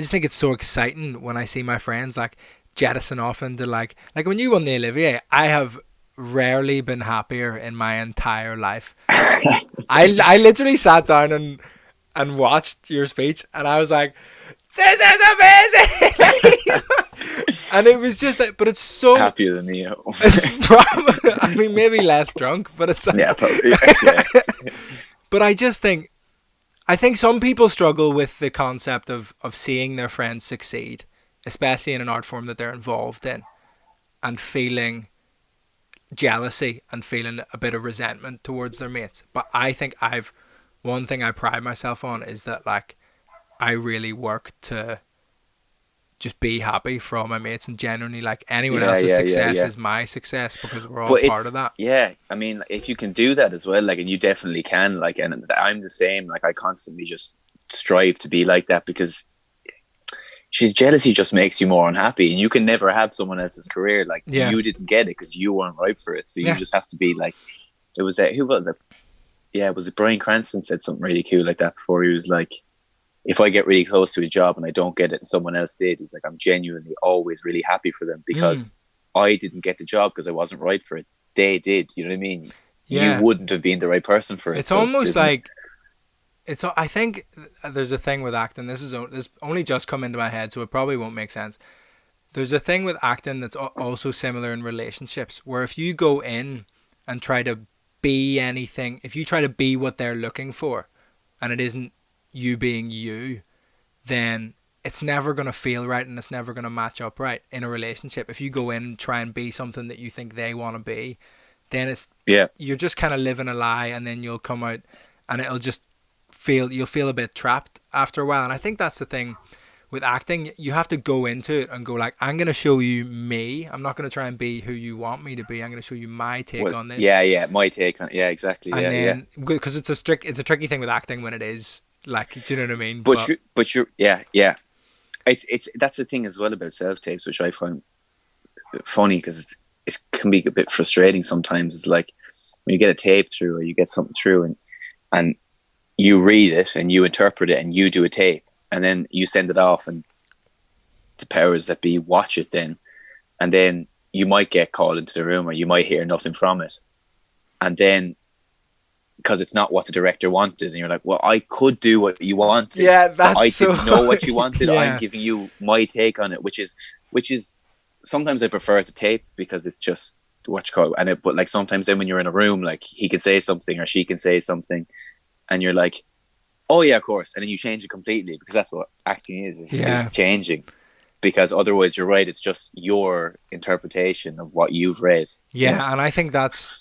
just think it's so exciting when I see my friends like jettison off into like when you won the Olivier. I have rarely been happier in my entire life. I literally sat down and watched your speech, and I was like, "This is amazing!" And it was just like, but it's so. Happier than me. It's probably, I mean, maybe less drunk, but it's Yeah, like. probably. Yeah. But I think some people struggle with the concept of seeing their friends succeed, especially in an art form that they're involved in, and feeling jealousy and feeling a bit of resentment towards their mates. But I think I've one thing I pride myself on is that like I really work to just be happy for all my mates and genuinely like anyone Yeah, else's yeah, yeah, success yeah. is my success because we're all But part of it's, that. yeah, I mean, if you can do that as well, like, and you definitely can, like, and I'm the same. Like, I constantly just strive to be like that because she's jealousy just makes you more unhappy, and you can never have someone else's career. Like, Yeah. you didn't get it because you weren't right for it, so you Yeah. just have to be like. It was that who was it? Yeah, was it Brian Cranston said something really cool like that before? He was like, if I get really close to a job and I don't get it and someone else did, he's like, I'm genuinely always really happy for them Mm. because I didn't get the job because I wasn't right for it. They did, you know what I mean? You Yeah. wouldn't have been the right person for it. It's So almost there's, like it's. I think there's a thing with acting. This only just come into my head, so it probably won't make sense. There's a thing with acting that's also similar in relationships, where if you go in and try to be anything, if you try to be what they're looking for, and it isn't you being you, then it's never going to feel right and it's never going to match up right in a relationship. If you go in and try and be something that you think they want to be, then it's yeah, you're just kind of living a lie, and then you'll come out and you'll feel a bit trapped after a while. And I think that's the thing with acting. You have to go into it and go like, I'm going to show you me. I'm not going to try and be who you want me to be. I'm going to show you my take well, on this. yeah, yeah. My take on, yeah, exactly, And yeah, yeah. then because it's a tricky thing with acting when it is like, do you know what I mean? But yeah, yeah. It's that's the thing as well about self tapes, which I find funny because it can be a bit frustrating sometimes. It's like when you get a tape through or you get something through and you read it and you interpret it and you do a tape and then you send it off and the powers that be watch it then, and then you might get called into the room or you might hear nothing from it, and then because it's not what the director wanted and you're like, well, I could do what you wanted, Yeah, but I that's so. didn't know what you wanted. I'm Yeah, giving you my take on it, which is sometimes I prefer the tape because it's just what you call it. And but like sometimes then when you're in a room, like he can say something or she can say something and you're like, oh yeah, of course, and then you change it completely because that's what acting is yeah, changing, because otherwise you're right, it's just your interpretation of what you've read. yeah. And I think that's